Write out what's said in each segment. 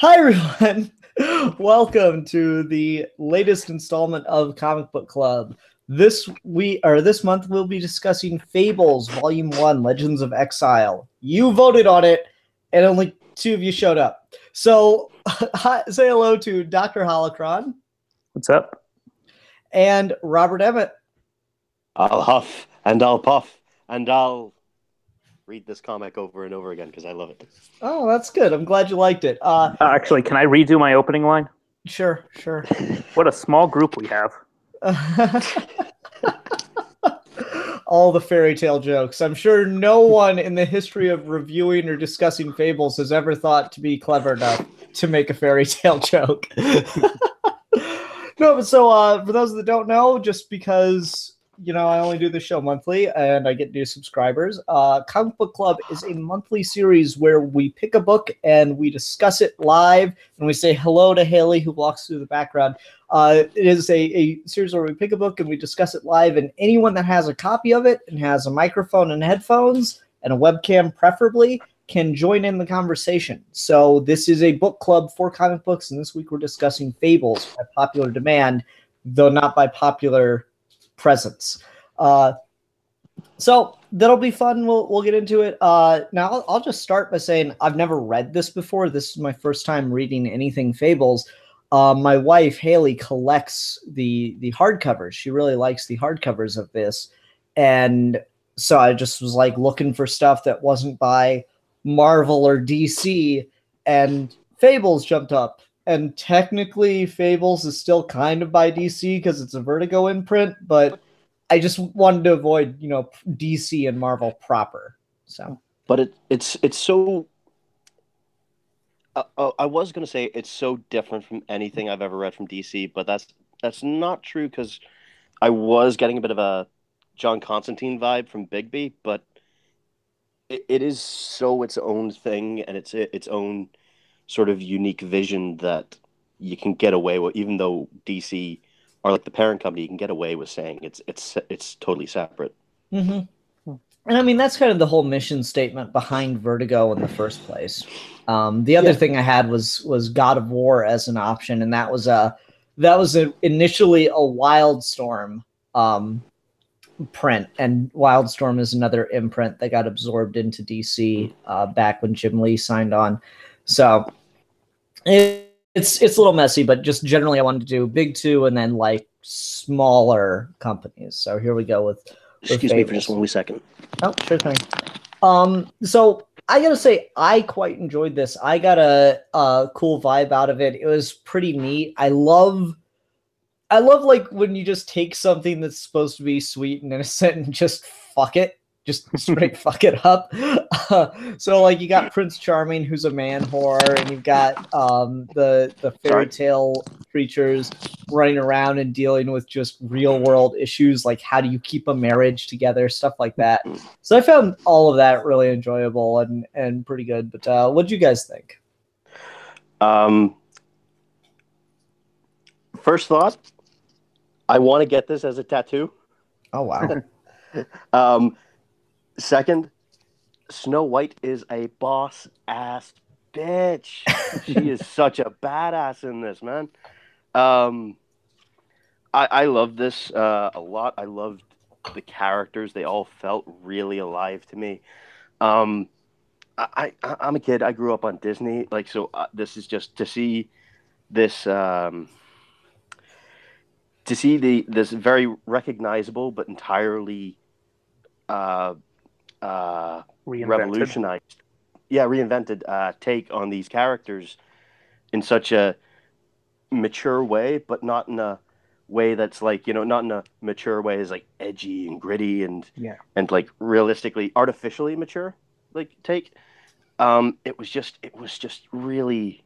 Hi everyone. Welcome to the latest installment of Comic Book Club. This month we'll be discussing Fables Volume 1, Legends of Exile. You voted on it and only two of you showed up. So say hello to Dr. Holocron. What's up? And Robert Emmett. I'll huff and I'll puff and I'll read this comic over and over again because I love it. Oh, that's good. I'm glad you liked it. Actually, can I redo my opening line? Sure. What a small group we have. All the fairy tale jokes. I'm sure no one in the history of reviewing or discussing Fables has ever thought to be clever enough to make a fairy tale joke. No, but so for those that don't know, just because I only do the show monthly and I get new subscribers, Comic Book Club is a monthly series where we pick a book and we discuss it live, and we say hello to Haley, who walks through the background. It is a series where we pick a book and we discuss it live, and anyone that has a copy of it and has a microphone and headphones and a webcam preferably can join in the conversation. So this is a book club for comic books, and this week we're discussing Fables by popular demand, though not by popular presence. So that'll be fun. We'll get into it. Now I'll just start by saying I've never read this before. This is my first time reading anything Fables. My wife Haley collects the hardcovers. She really likes the hardcovers of this, and so I just was like looking for stuff that wasn't by Marvel or DC, and Fables jumped up. And technically, Fables is still kind of by DC because it's a Vertigo imprint, but I just wanted to avoid, DC and Marvel proper. So, but it's so. I was gonna say it's so different from anything I've ever read from DC, but that's not true because I was getting a bit of a John Constantine vibe from Bigby, but it is so its own thing, and it's its own sort of unique vision that you can get away with, even though DC are like the parent company. You can get away with saying it's totally separate. Mm-hmm. And I mean that's kind of the whole mission statement behind Vertigo in the first place. The other thing I had was God of War as an option, and that was initially a Wildstorm print, and Wildstorm is another imprint that got absorbed into DC back when Jim Lee signed on. So it's a little messy, but just generally I wanted to do big two and then like smaller companies. So here we go with Excuse me for just 1 second. Oh, sure thing. So I gotta say I quite enjoyed this. I got a cool vibe out of it. It was pretty neat. I love like when you just take something that's supposed to be sweet and innocent and just fuck it. Just straight fuck it up. So like you got Prince Charming, who's a man whore, and you've got the fairy tale creatures running around and dealing with just real world issues like how do you keep a marriage together, stuff like that. So I found all of that really enjoyable and pretty good. But what do you guys think? First thought, I want to get this as a tattoo. Oh wow. Second, Snow White is a boss ass bitch. She is such a badass in this, man. I love this a lot. I loved the characters. They all felt really alive to me. I'm a kid. I grew up on Disney. This is just to see this this very recognizable but entirely reinvented take on these characters in such a mature way, but not in a way that's like, not in a mature way is like edgy and gritty and like realistically artificially mature like take. It was just really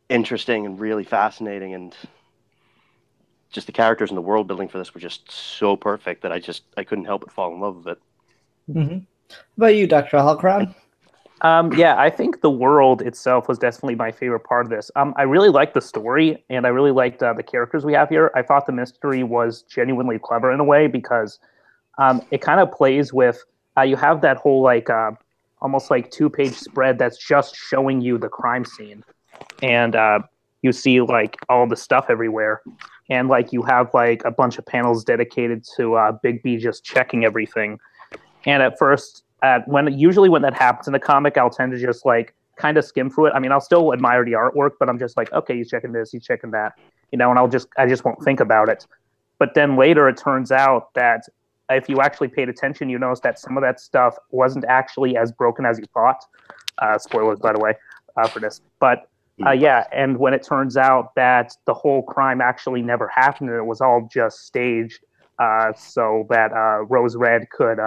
interesting and really fascinating, and just the characters and the world building for this were just so perfect that I couldn't help but fall in love with it. Mm-hmm. What about you, Dr. Halcrown? I think the world itself was definitely my favorite part of this. I really liked the story, and I really liked the characters we have here. I thought the mystery was genuinely clever in a way because it kind of plays with you have that whole like almost like 2-page spread that's just showing you the crime scene. and you see like all the stuff everywhere, and like you have like a bunch of panels dedicated to Big B just checking everything. And at first, usually when that happens in the comic, I'll tend to just like kind of skim through it. I mean, I'll still admire the artwork, but I'm just like, okay, he's checking this, he's checking that, and I just won't think about it. But then later, it turns out that if you actually paid attention, you notice that some of that stuff wasn't actually as broken as you thought. Spoilers, by the way, for this. But yeah, and when it turns out that the whole crime actually never happened, and it was all just staged so that Rose Red could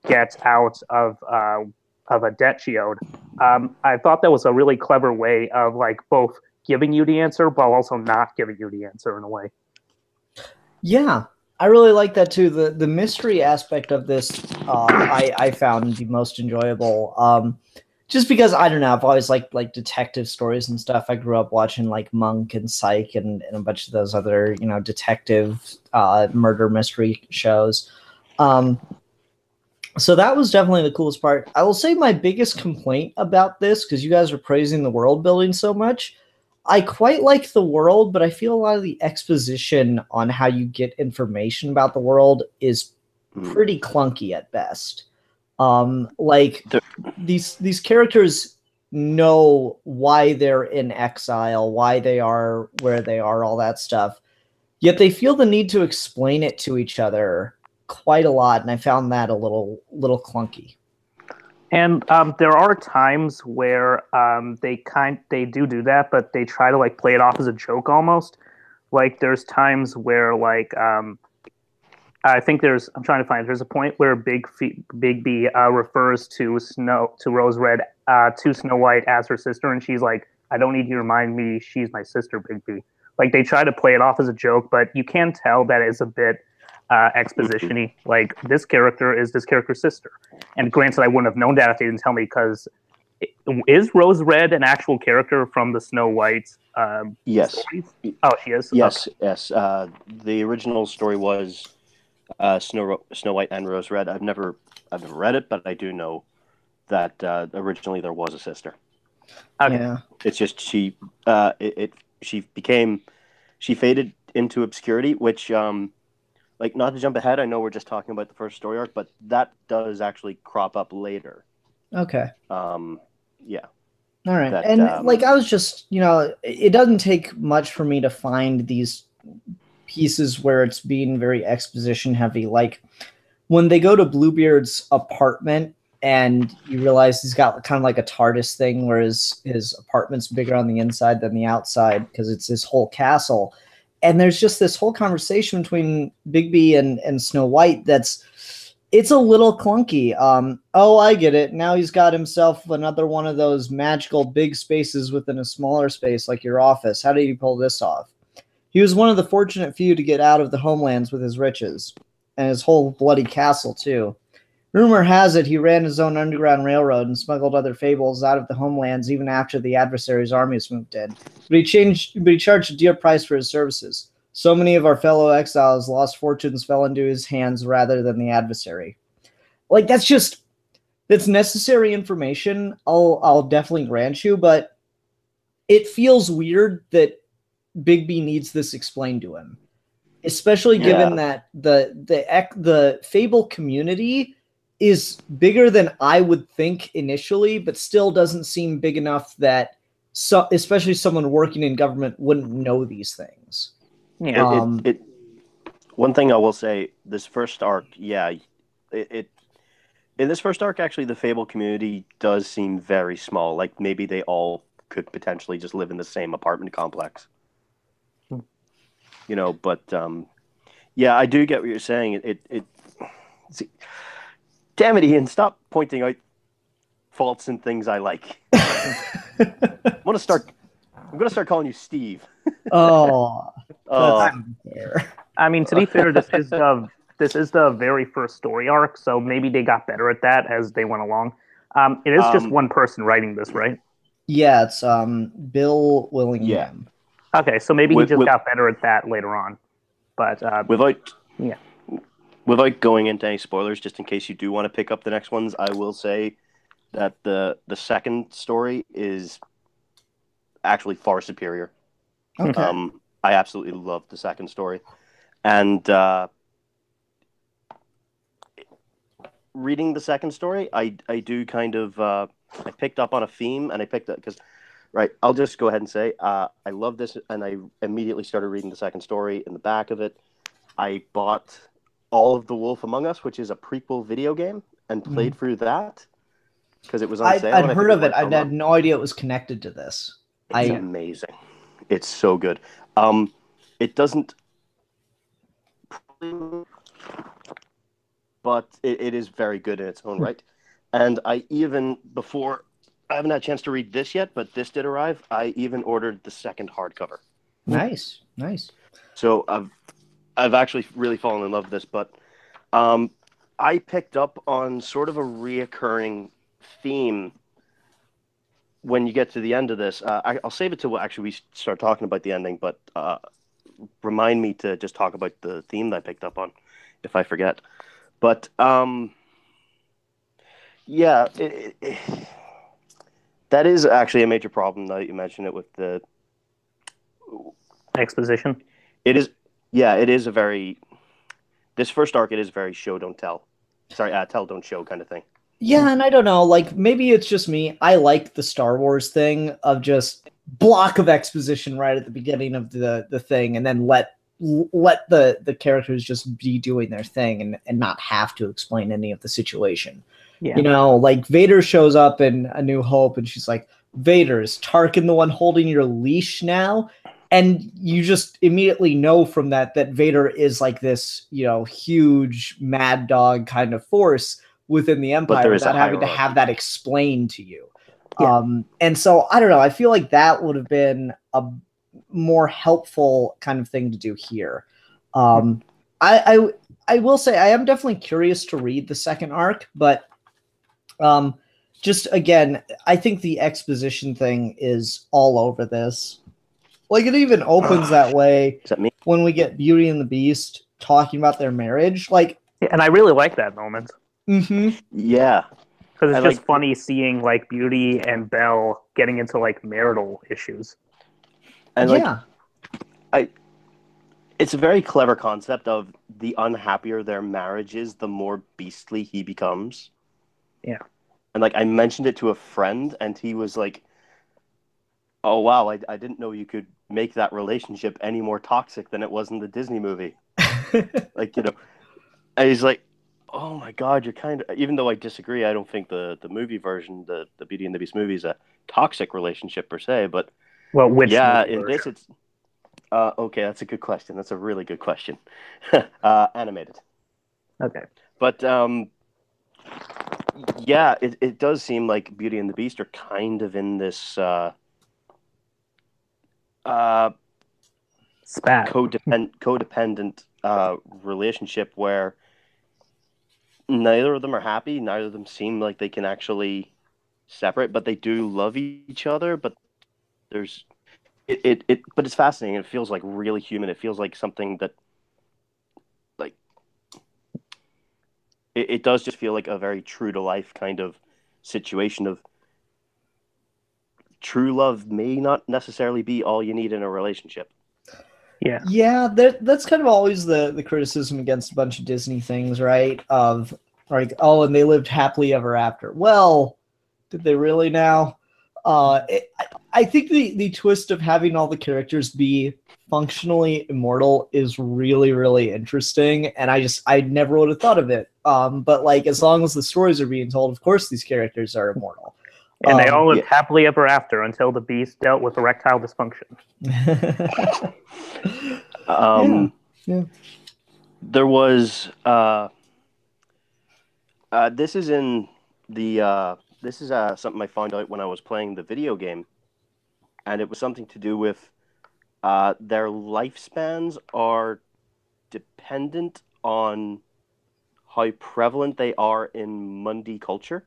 get out of a debt she owed. I thought that was a really clever way of like both giving you the answer, but also not giving you the answer in a way. Yeah, I really like that too. The mystery aspect of this, I found the most enjoyable. Just because I don't know, I've always liked like detective stories and stuff. I grew up watching like Monk and Psych and a bunch of those other detective murder mystery shows. So that was definitely the coolest part. I will say my biggest complaint about this, because you guys are praising the world building so much, I quite like the world, but I feel a lot of the exposition on how you get information about the world is pretty clunky at best. Like these characters know why they're in exile, why they are where they are, all that stuff. Yet they feel the need to explain it to each other quite a lot, and I found that a little clunky. And there are times where they do that, but they try to like play it off as a joke almost. Like there's times where like I think there's a point where Big B refers to Rose Red to Snow White as her sister, and she's like, I don't need you to remind me she's my sister, Big B. Like they try to play it off as a joke, but you can tell that it's a bit exposition-y. Like this character is this character's sister, and granted, I wouldn't have known that if they didn't tell me. Because is Rose Red an actual character from the Snow White? Yes. Stories? Oh, she is. Yes, okay. yes. The original story was Snow White and Rose Red. I've never read it, but I do know that originally there was a sister. Okay. Yeah. It's just she faded into obscurity, which like, not to jump ahead, I know we're just talking about the first story arc, but that does actually crop up later. Okay. Yeah. All right. Like I was just, it doesn't take much for me to find these pieces where it's being very exposition heavy. Like when they go to Bluebeard's apartment and you realize he's got kind of like a TARDIS thing where his apartment's bigger on the inside than the outside because it's his whole castle. And there's just this whole conversation between Bigby and Snow White it's a little clunky. Oh, I get it. Now he's got himself another one of those magical big spaces within a smaller space like your office. How did you pull this off? He was one of the fortunate few to get out of the homelands with his riches. And his whole bloody castle, too. Rumor has it he ran his own underground railroad and smuggled other fables out of the homelands even after the adversary's armies moved in. But he charged a dear price for his services. So many of our fellow exiles' lost fortunes fell into his hands rather than the adversary. Like that's necessary information. I'll definitely grant you, but it feels weird that Bigby needs this explained to him, especially given that the Fable community is bigger than I would think initially, but still doesn't seem big enough that especially someone working in government wouldn't know these things. Yeah. One thing I will say, this first arc, in this first arc, actually, the Fable community does seem very small. Like maybe they all could potentially just live in the same apartment complex. But yeah, I do get what you're saying. Damn it, Ian! Stop pointing out faults in things I like. I'm gonna start calling you Steve. Oh, I mean, to be fair, this is the very first story arc, so maybe they got better at that as they went along. It is just one person writing this, right? Yeah, it's Bill Willingham. Yeah. Okay, so maybe he just got better at that later on. But without going into any spoilers, just in case you do want to pick up the next ones, I will say that the second story is actually far superior. Okay. I absolutely loved the second story, and reading the second story, I do kind of I picked up on a theme, and I picked up because right. I'll just go ahead and say I love this, and I immediately started reading the second story. In the back of it, I bought all of The Wolf Among Us, which is a prequel video game, and played through that because it was on sale, I'd and I heard figured of why it. I throw them had up. no idea it was connected to this. It's amazing. It's so good. It doesn't, but it is very good in its own right. And I even before I haven't had a chance to read this yet, but this did arrive. I even ordered the second hardcover. Nice, nice. So I've actually really fallen in love with this, but um, I picked up on sort of a reoccurring theme when you get to the end of this. I'll save it till actually we start talking about the ending, but remind me to just talk about the theme that I picked up on if I forget. But yeah, that is actually a major problem now that you mention it with the exposition. It is, yeah, it is a very. This first arc, it is very show don't tell. Sorry, tell don't show kind of thing. Yeah, and I don't know, like maybe it's just me. I like the Star Wars thing of just block of exposition right at the beginning of the thing, and then let the characters just be doing their thing and not have to explain any of the situation. Yeah. You know, like Vader shows up in A New Hope, and she's like, "Vader, is Tarkin the one holding your leash now?" And you just immediately know from that Vader is like this, you know, huge mad dog kind of force within the Empire without having to have that explained to you. Yeah. And so I don't know. I feel like that would have been a more helpful kind of thing to do here. I will say I am definitely curious to read the second arc, but just again, I think the exposition thing is all over this. Like it even opens that way when we get Beauty and the Beast talking about their marriage. Like, and I really like that moment. Yeah, because it's just funny seeing like Beauty and Belle getting into like marital issues. And it's a very clever concept of the unhappier their marriage is, the more beastly he becomes. Yeah, and like I mentioned it to a friend, and he was like, "Oh wow, I didn't know you could make that relationship any more toxic than it was in the Disney movie." Like, you know, and he's like, "Oh my God, you're kind of." Even though I disagree, I don't think the movie version, the Beauty and the Beast movie, is a toxic relationship per se. But well, which in this it's okay. That's a good question. That's a really good question. Animated. Okay, but yeah, it does seem like Beauty and the Beast are kind of in this codependent relationship where neither of them are happy. Neither of them seem like they can actually separate, but they do love each other. But there's but it's fascinating. It feels like really human. It feels like something that like it does just feel like a very true to life kind of situation of true love may not necessarily be all you need in a relationship. Yeah, that's kind of always the criticism against a bunch of Disney things, right? Of like, oh, and they lived happily ever after. Well, did they really now? I think the twist of having all the characters be functionally immortal is really, really interesting, and I never would have thought of it. But like, as long as the stories are being told, of course these characters are immortal. And they all lived happily ever after until the Beast dealt with erectile dysfunction. There was this is in the this is something I found out when I was playing the video game, and it was something to do with their lifespans are dependent on how prevalent they are in Mundi culture.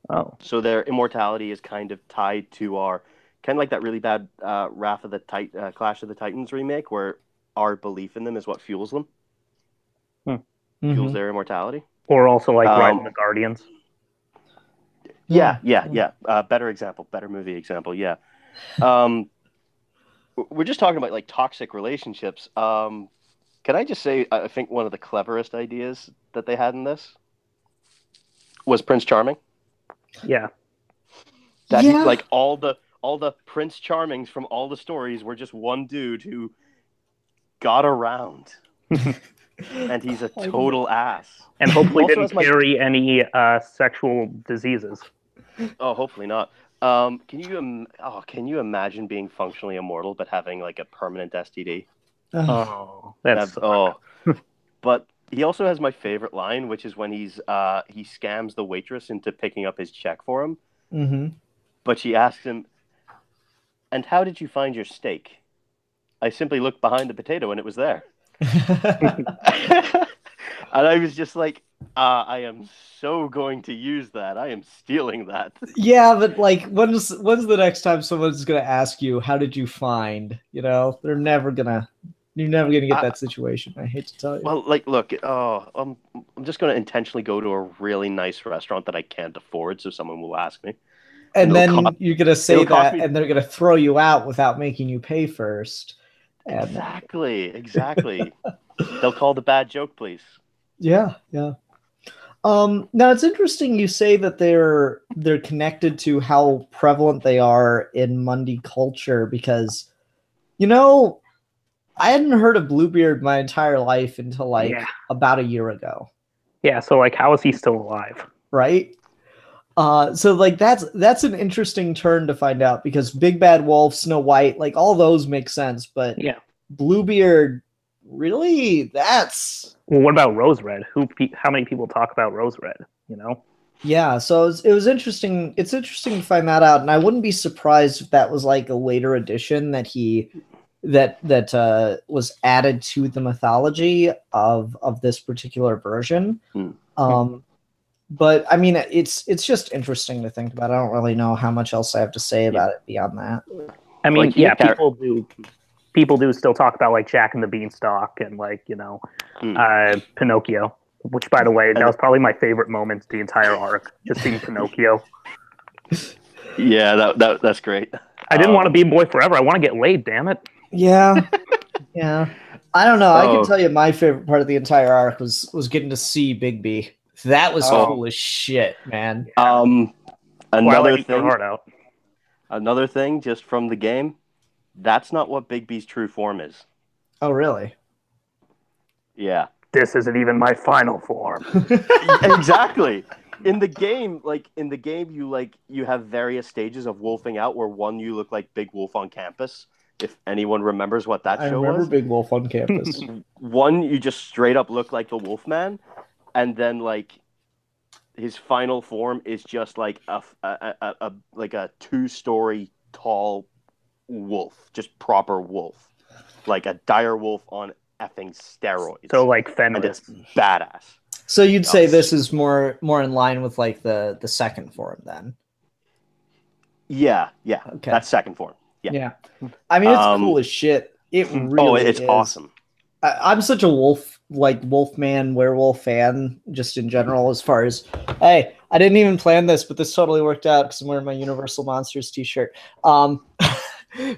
Oh, so their immortality is kind of tied to our kind of like that really bad Wrath of the Clash of the Titans remake, where our belief in them is what fuels them, fuels their immortality. Or also like Rise of the Guardians. Yeah. Better example, better movie example. Yeah. We're just talking about like toxic relationships. Can I just say, I think one of the cleverest ideas that they had in this was Prince Charming. Yeah. That he, like all the Prince Charmings from all the stories were just one dude who got around, and he's a total ass. And hopefully didn't carry any sexual diseases. Oh, hopefully not. Can you imagine being functionally immortal but having like a permanent STD? Oh, that's But he also has my favorite line, which is when he scams the waitress into picking up his check for him. Mm-hmm. But she asks him, "And how did you find your steak?" "I simply looked behind the potato and it was there." And I was just like, I am so going to use that. I am stealing that. Yeah, but like, when's the next time someone's gonna ask you, "How did you find?" You know, you're never gonna get that situation. I hate to tell you. Well, like, look, I'm just gonna intentionally go to a really nice restaurant that I can't afford, so someone will ask me. And then you're gonna say that, and they're gonna throw you out without making you pay first. Exactly. They'll call the bad joke, please. Yeah. Now it's interesting you say that they're connected to how prevalent they are in Mundy culture, because, you know, I hadn't heard of Bluebeard my entire life until like about a year ago. Yeah, so like, how is he still alive? Right? So like that's an interesting turn to find out, because Big Bad Wolf, Snow White, like all those make sense, but Bluebeard, really, that's... Well, what about Rose Red? How many people talk about Rose Red? You know? Yeah, so it was interesting. It's interesting to find that out, and I wouldn't be surprised if that was like a later addition that was added to the mythology of this particular version. But I mean, it's just interesting to think about. I don't really know how much else I have to say about it beyond that. I mean, people do still talk about like Jack and the Beanstalk and like, you know, Pinocchio, which, by the way, that was probably my favorite moment the entire arc, just seeing Pinocchio. Yeah, that's great. I didn't want to be a boy forever. I want to get laid, damn it. Yeah. I don't know. I can tell you my favorite part of the entire arc was getting to see Bigby. That was cool as shit, man. Another thing just from the game, that's not what Bigby's true form is. Oh, really? Yeah. This isn't even my final form. Exactly. In the game, you have various stages of wolfing out, where one, you look like Big Wolf on Campus, if anyone remembers what that show was. I remember Big Wolf on Campus. One, you just straight up look like the Wolfman, and then like his final form is just like a 2-story tall wolf, just proper wolf, like a dire wolf on effing steroids. So like Fenris, and it's badass. So you'd say this is more in line with like the second form then? Yeah. Okay. That's second form. Yeah. I mean, it's cool as shit. It really it's awesome. I'm such a Wolfman, werewolf fan, just in general, as far as, hey, I didn't even plan this, but this totally worked out because I'm wearing my Universal Monsters t-shirt.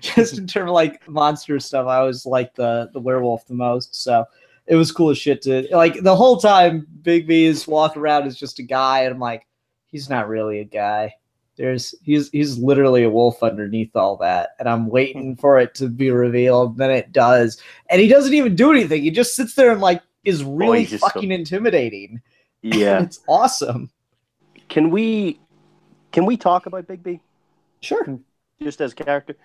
Just in terms of like monster stuff, I always like the werewolf the most. So it was cool as shit to, like, the whole time Bigby is walking around as just a guy, and I'm like, he's not really a guy. He's literally a wolf underneath all that, and I'm waiting for it to be revealed. Then it does, and he doesn't even do anything. He just sits there and like is really fucking intimidating. Yeah, it's awesome. Can we talk about Bigby? Sure. Just as a character.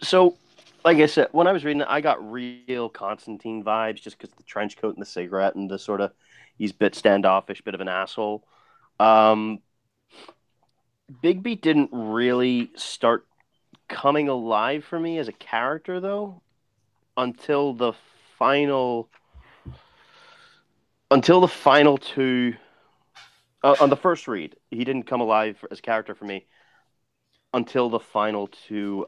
So, like I said, when I was reading it, I got real Constantine vibes, just because the trench coat and the cigarette and the sort of, he's a bit standoffish, bit of an asshole. Bigby didn't really start coming alive for me as a character, though, until the final two. On the first read, he didn't come alive as a character for me until the final two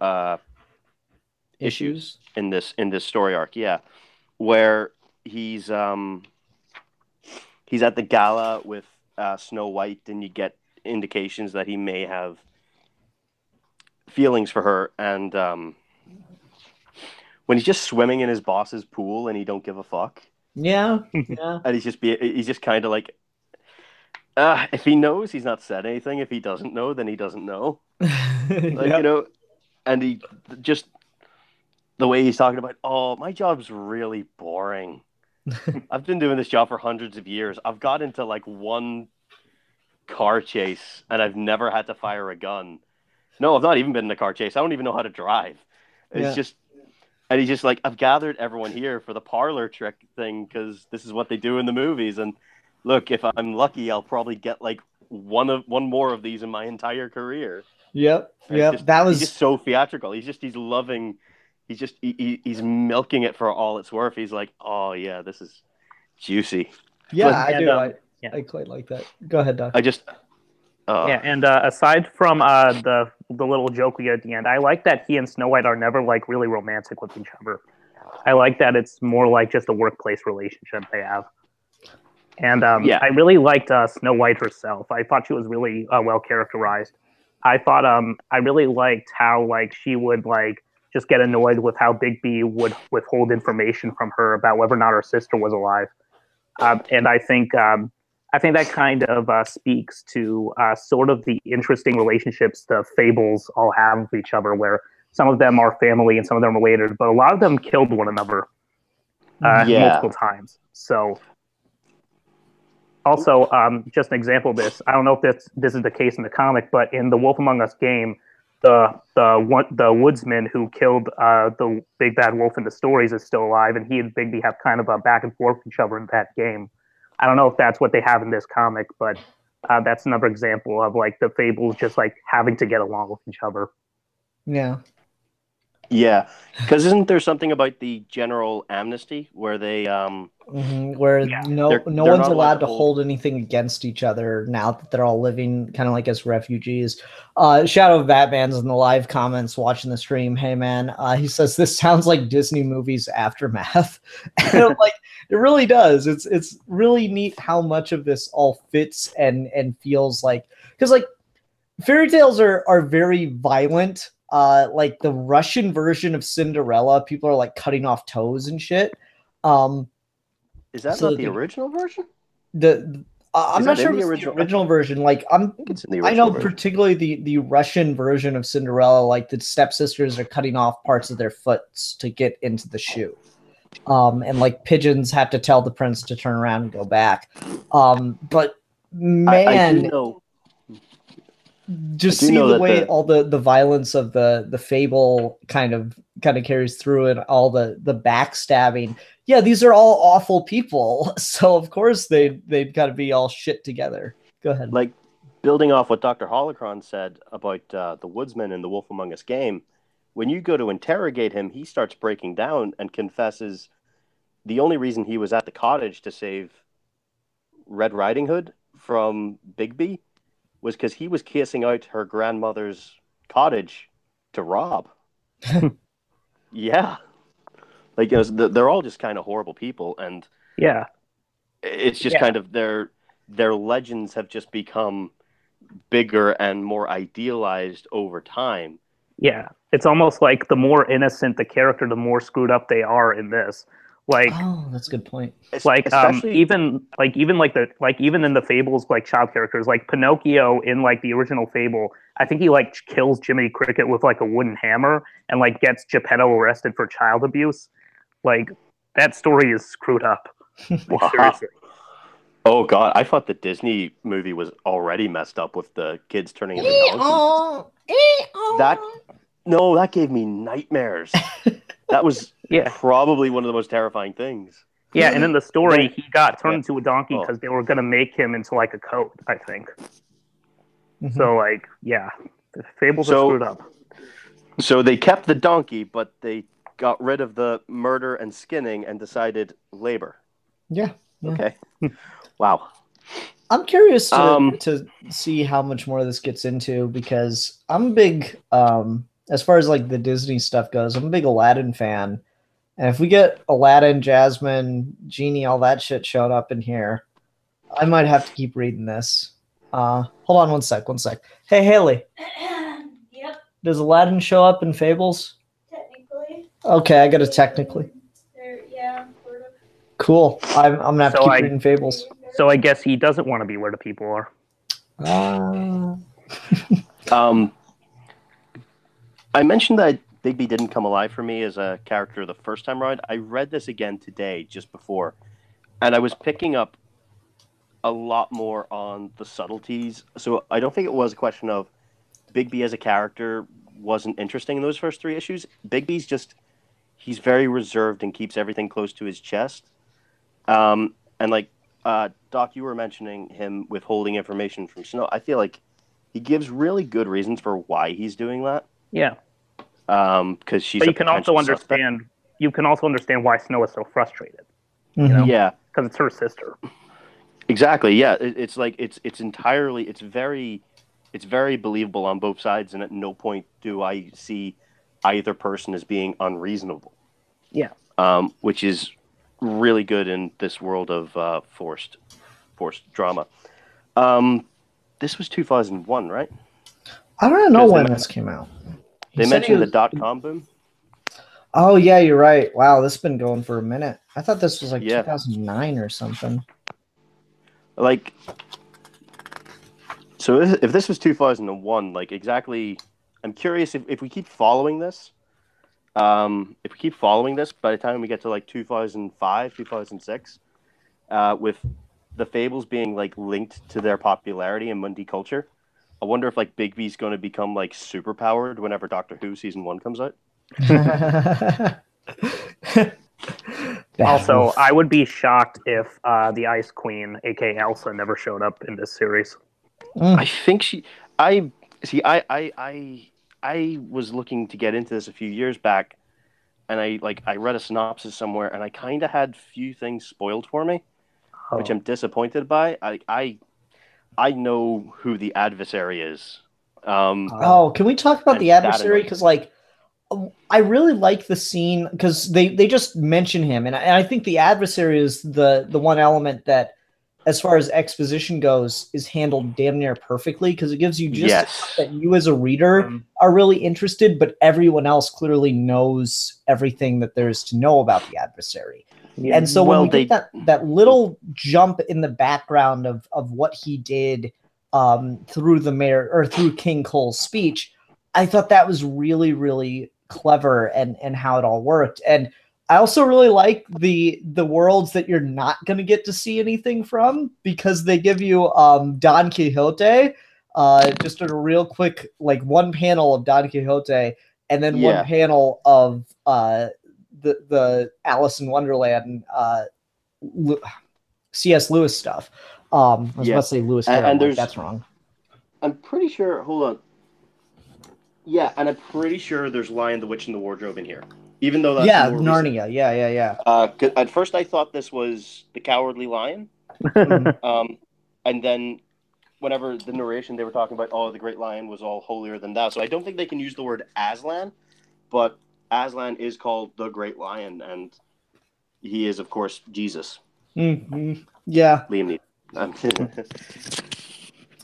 issues in this story arc. Yeah, where he's at the gala with Snow White, and you get indications that he may have feelings for her, and when he's just swimming in his boss's pool and he don't give a fuck. Yeah. And he's just kind of like, if he knows, he's not said anything. If he doesn't know, then he doesn't know. Like, and he just, the way he's talking about, oh, my job's really boring. I've been doing this job for hundreds of years. I've got into like one car chase and I've never had to fire a gun. No, I've not even been in a car chase. I don't even know how to drive. It's just, and he's just like, I've gathered everyone here for the parlor trick thing because this is what they do in the movies. And look, if I'm lucky, I'll probably get like one more of these in my entire career. Yep. He's just so theatrical. He's loving. He's milking it for all it's worth. He's like, oh yeah, this is juicy. Yeah, I do. I quite like that. Go ahead, Doc. And aside from the little joke we get at the end, I like that he and Snow White are never like really romantic with each other. I like that it's more like just a workplace relationship they have. And I really liked Snow White herself. I thought she was really well characterized. I thought I really liked how like she would like just get annoyed with how Bigby would withhold information from her about whether or not her sister was alive. And I think that kind of speaks to sort of the interesting relationships the Fables all have with each other, where some of them are family and some of them are related, but a lot of them killed one another multiple times. So also, just an example of this, I don't know if this is the case in the comic, but in the Wolf Among Us game, the woodsman who killed the big bad wolf in the stories is still alive, and he and Bigby have kind of a back and forth with each other in that game. I don't know if that's what they have in this comic, but that's another example of like the Fables just like having to get along with each other. Yeah, because isn't there something about the general amnesty where they where no one's allowed to hold anything against each other now that they're all living kind of like as refugees. Shadow of Batman's in the live comments watching the stream. Hey man, he says this sounds like Disney movies Aftermath. And I'm like, it really does. It's really neat how much of this all fits and feels like, because like fairy tales are very violent. Like the Russian version of Cinderella, people are like cutting off toes and shit. Is that not the original version? I'm not sure if it's the original version. Like I know particularly the Russian version of Cinderella, like the stepsisters are cutting off parts of their foots to get into the shoe. And like pigeons have to tell the prince to turn around and go back. But man, I do know. Just see the way all the violence of the fable kind of carries through, and all the backstabbing. Yeah, these are all awful people. So of course they've got to be all shit together. Go ahead. Like building off what Dr. Holocron said about the woodsman in the Wolf Among Us game, when you go to interrogate him, he starts breaking down and confesses the only reason he was at the cottage to save Red Riding Hood from Bigby was because he was casing out her grandmother's cottage to rob. Yeah. Like, they're all just kind of horrible people. And yeah, it's just kind of their legends have just become bigger and more idealized over time. Yeah. It's almost like the more innocent the character, the more screwed up they are in this. Like, oh, that's a good point. Like, even in the Fables, like child characters, like Pinocchio in like the original Fable, I think he like kills Jiminy Cricket with like a wooden hammer and like gets Geppetto arrested for child abuse. Like that story is screwed up. Like, seriously. Oh god, I thought the Disney movie was already messed up with the kids turning into donkeys. That gave me nightmares. That was probably one of the most terrifying things. Yeah, and in the story, he got turned into a donkey because they were going to make him into like a coat, I think. Mm-hmm. So, like, yeah, the Fables are screwed up. So they kept the donkey, but they got rid of the murder and skinning and decided labor. Yeah. Okay. Wow. I'm curious to see how much more this gets into, because I'm a big... as far as like the Disney stuff goes, I'm a big Aladdin fan. And if we get Aladdin, Jasmine, Genie, all that shit showing up in here, I might have to keep reading this. Hold on one sec. Hey, Haley. Yep. Does Aladdin show up in Fables? Technically. Okay, I got a technically. Yeah, sort of. Cool. I'm gonna have to keep reading Fables. So I guess he doesn't want to be where the people are. I mentioned that Bigby didn't come alive for me as a character the first time around. I read this again today, just before, and I was picking up a lot more on the subtleties. So I don't think it was a question of Bigby as a character wasn't interesting in those first 3 issues. Bigby's just, he's very reserved and keeps everything close to his chest. And like, Doc, you were mentioning him withholding information from Snow. I feel like he gives really good reasons for why he's doing that. Yeah. Because she's. But you can also understand. Suspect. You can also understand why Snow is so frustrated. Mm-hmm. You know? Yeah. Because it's her sister. Exactly. Yeah. It's like it's entirely. It's very believable on both sides, and at no point do I see either person as being unreasonable. Yeah. Which is really good in this world of forced drama. This was 2001, right? I don't know when this came out. They mentioned the .com boom. Oh yeah, you're right. Wow, this has been going for a minute. I thought this was like 2009 or something. Like, so if this was 2001, like exactly, I'm curious if we keep following this. If we keep following this, by the time we get to like 2005, 2006, with the Fables being like linked to their popularity in Mundi culture, I wonder if like Bigby's going to become like super powered whenever Doctor Who season 1 comes out. Also, I would be shocked if the Ice Queen, aka Elsa, never showed up in this series. I think I was looking to get into this a few years back, and I read a synopsis somewhere, and I kind of had few things spoiled for me, which I'm disappointed by. I know who the adversary is. Can we talk about the adversary? Because like, I really like the scene because they just mention him, and I think the adversary is the one element that, as far as exposition goes, is handled damn near perfectly, because it gives you just enough that you as a reader are really interested, but everyone else clearly knows everything that there is to know about the adversary. Yeah. And so when we get that little jump in the background of what he did through the mayor or through King Cole's speech, I thought that was really, really clever and how it all worked. And I also really like the worlds that you're not going to get to see anything from, because they give you Don Quixote, just a real quick, like one panel of Don Quixote, and then one panel of the Alice in Wonderland C.S. Lewis stuff. I was about to say Lewis Carroll, and that's wrong. I'm pretty sure. Hold on. Yeah, and I'm pretty sure there's Lion, the Witch, and the Wardrobe in here. Even though that's Narnia. Recent. Yeah. At first, I thought this was the Cowardly Lion. And then, whenever the narration, they were talking about, the Great Lion was all holier than thou. So I don't think they can use the word Aslan, but Aslan is called the Great Lion, and he is, of course, Jesus. Mm-hmm. Yeah. Liam Neeson.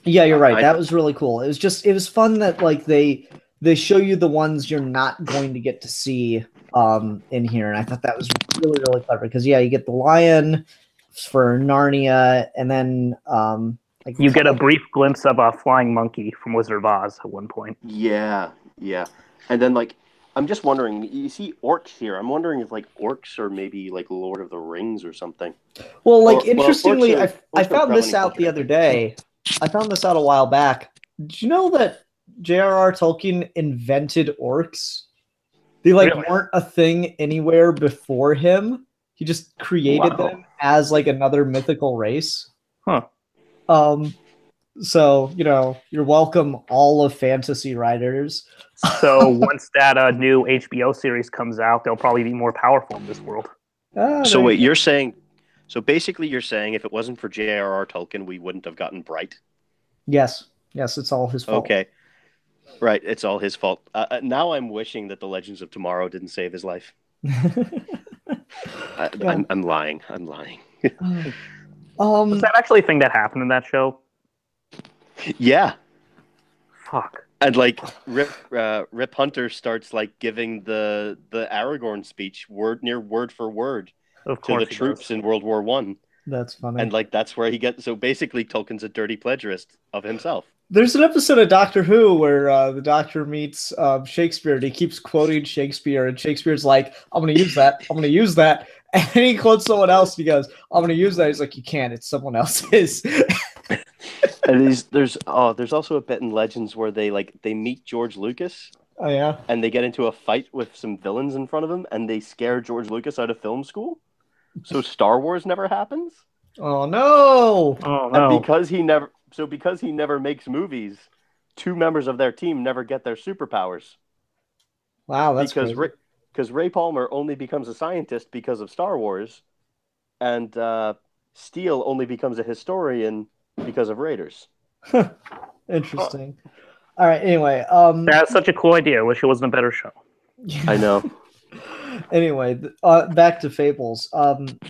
Yeah, you're right. That was really cool. It was fun that like they show you the ones you're not going to get to see in here, and I thought that was really, really clever, because you get the lion for Narnia, and then you get a brief glimpse of a flying monkey from Wizard of Oz at one point. Yeah, and then like I'm just wondering, you see orcs here. I'm wondering if like orcs are maybe like Lord of the Rings or something. Well, like interestingly, I found this out the other day. I found this out a while back. Did you know that J.R.R. Tolkien invented orcs? They weren't a thing anywhere before him. He just created them as like another mythical race. Huh. So, you're welcome, all of fantasy writers. So once that new HBO series comes out, they'll probably be more powerful in this world. So wait, you're saying... So basically, you're saying if it wasn't for J.R.R. Tolkien, we wouldn't have gotten Bright? Yes, it's all his fault. Okay, right, it's all his fault. Now I'm wishing that the Legends of Tomorrow didn't save his life. I'm lying. Was that actually a thing that happened in that show? Yeah. Fuck. And like Rip Hunter starts like giving the Aragorn speech word for word to the troops in World War One. That's funny. And like that's where he gets. So basically, Tolkien's a dirty plagiarist of himself. There's an episode of Doctor Who where the Doctor meets Shakespeare, and he keeps quoting Shakespeare, and Shakespeare's like, "I'm going to use that. I'm going to use that." And he quotes someone else, and he goes, "I'm going to use that." He's like, "You can't. It's someone else's." And there's also a bit in Legends where they meet George Lucas. Oh yeah. And they get into a fight with some villains in front of him, and they scare George Lucas out of film school. So Star Wars never happens. Oh no! Oh no! And because he never makes movies, 2 members of their team never get their superpowers. Wow, that's because Ray Palmer only becomes a scientist because of Star Wars, and Steele only becomes a historian because of Raiders. Interesting. All right. Anyway, that's such a cool idea. I wish it wasn't a better show. I know. Anyway, back to Fables.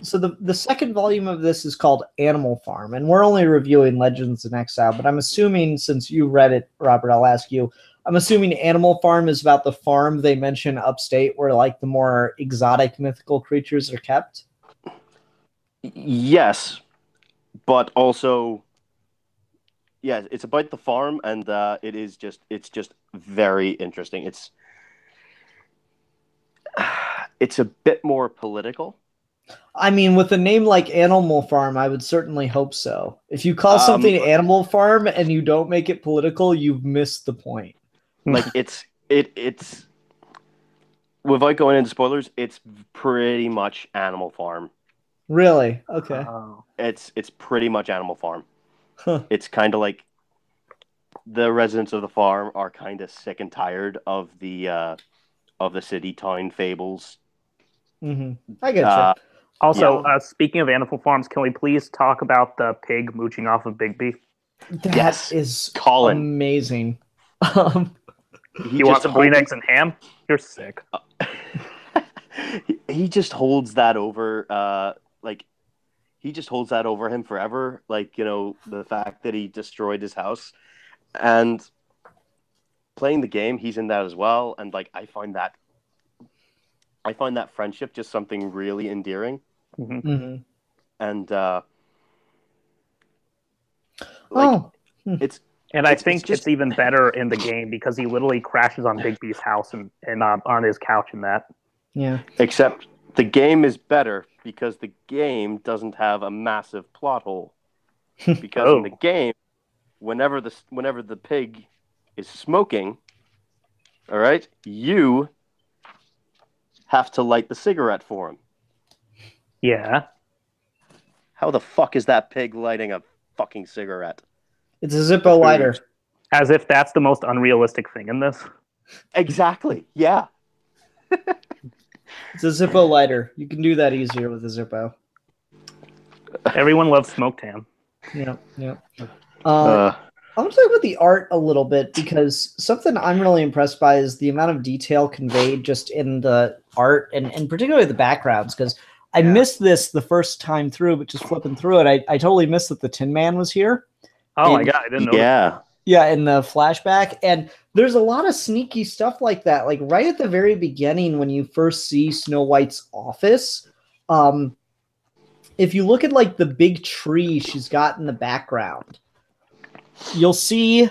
So the second volume of this is called Animal Farm, and we're only reviewing Legends in Exile. But I'm assuming, since you read it, Robert, I'll ask you. I'm assuming Animal Farm is about the farm they mention upstate, where like the more exotic mythical creatures are kept. Yes, but also, yeah, it's about the farm, and it's just very interesting. It's a bit more political. I mean, with a name like Animal Farm, I would certainly hope so. If you call something Animal Farm and you don't make it political, you've missed the point. Like it's without going into spoilers, it's pretty much Animal Farm. Really? Okay. It's pretty much Animal Farm. Huh. It's kind of like the residents of the farm are kind of sick and tired of the city town fables. Mm-hmm. I get you. Also, speaking of Animal Farms, can we please talk about the pig mooching off of Bigby? That is Colin. Amazing. You want some green eggs and ham? You're sick. He just holds that over, he just holds that over him forever. Like, you know, the fact that he destroyed his house. And playing the game, he's in that as well. And like, I find that friendship just something really endearing. Mm-hmm. Mm-hmm. And I think it's even better in the game because he literally crashes on Bigby's house and on his couch in that. Yeah. Except the game is better because the game doesn't have a massive plot hole. Because in the game, whenever the pig is smoking, all right, you have to light the cigarette for him. Yeah. How the fuck is that pig lighting a fucking cigarette? It's a Zippo lighter. As if that's the most unrealistic thing in this. Exactly. Yeah. It's a Zippo lighter. You can do that easier with a Zippo. Everyone loves smoked ham. Yeah. I want to talk about the art a little bit because something I'm really impressed by is the amount of detail conveyed just in the art and particularly the backgrounds. Because I missed this the first time through, but just flipping through it, I totally missed that the Tin Man was here. Oh my god, I didn't know. Yeah. Yeah, in the flashback. And there's a lot of sneaky stuff like that. Like right at the very beginning when you first see Snow White's office, if you look at like the big tree she's got in the background, you'll see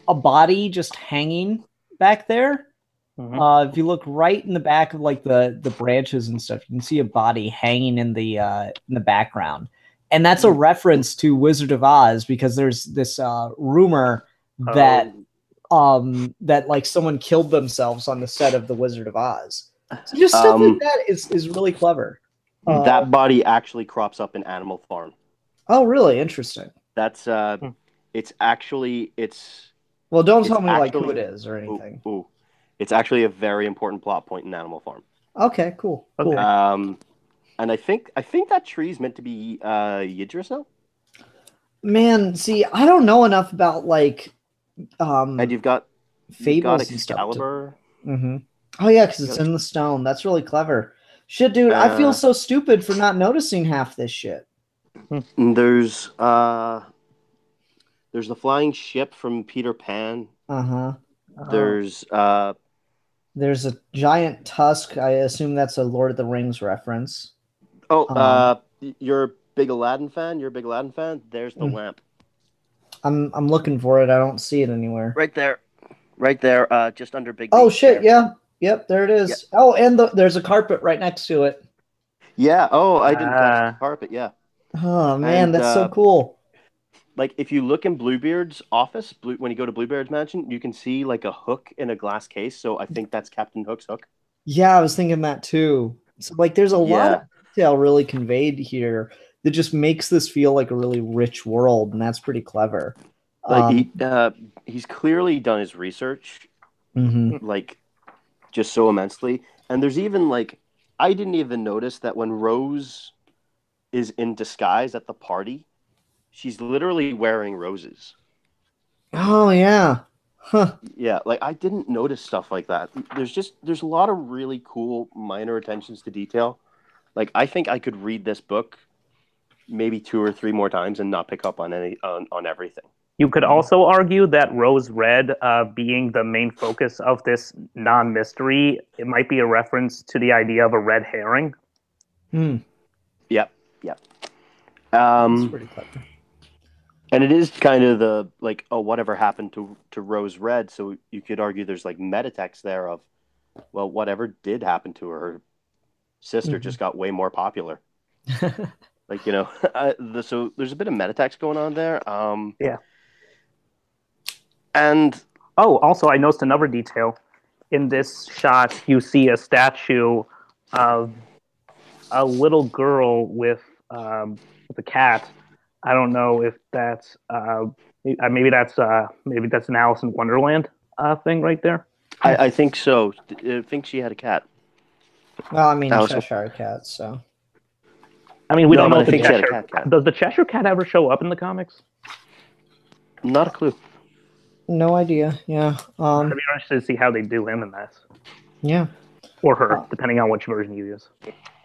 a body just hanging back there. Mm-hmm. If you look right in the back of like the branches and stuff, you can see a body hanging in the background. And that's a reference to Wizard of Oz because there's this rumor that that like someone killed themselves on the set of the Wizard of Oz. So just stuff like that is really clever. That body actually crops up in Animal Farm. Oh, really? Interesting. That's it's well, don't tell me like who it is or anything. Ooh. It's actually a very important plot point in Animal Farm. Okay, cool. And I think that tree is meant to be Yggdrasil. Man, see, I don't know enough about like and you've got Fables and stuff. Mm-hmm. Oh yeah, because it's in the stone. That's really clever. Shit, dude, I feel so stupid for not noticing half this shit. There's There's the flying ship from Peter Pan. Uh-huh. There's There's a giant tusk. I assume that's a Lord of the Rings reference. You're a big Aladdin fan? You're a big Aladdin fan? There's the lamp. I'm looking for it. I don't see it anywhere. Right there. Right there, just under Big Oh, Beach shit, there. yeah. Yep, there it is. Yeah. Oh, and there's a carpet right next to it. Yeah, I didn't touch the carpet, yeah. Oh, man, that's so cool. Like, if you look in Bluebeard's office, when you go to Bluebeard's mansion, you can see, like, a hook in a glass case, so I think that's Captain Hook's hook. Yeah, I was thinking that, too. So, like, there's a lot of detail really conveyed here that just makes this feel like a really rich world, and that's pretty clever. Like, he's clearly done his research, like, just so immensely. And there's even, like, I didn't even notice that when Rose is in disguise at the party, she's literally wearing roses. Oh, yeah. Huh. Yeah, like, I didn't notice stuff like that. There's a lot of really cool minor attentions to detail. Like, I think I could read this book maybe 2 or 3 more times and not pick up on everything. You could also argue that Rose Red being the main focus of this non-mystery, it might be a reference to the idea of a red herring. Yep. That's pretty clever. And it is kind of the, like, whatever happened to Rose Red, so you could argue there's, like, metatext there of, well, whatever did happen to her sister just got way more popular. Like, so there's a bit of metatext going on there. Yeah. And also I noticed another detail. In this shot, you see a statue of a little girl with a cat. I don't know if that's maybe that's an Alice in Wonderland thing right there. I think so. I think she had a cat. Well, I mean, Cheshire Cat, so. I mean, we don't know if the Cheshire cat. Does the Cheshire Cat ever show up in the comics? Not a clue. No idea. Yeah. I'd be interested to see how they do him in this. Yeah. Or her, depending on which version you use.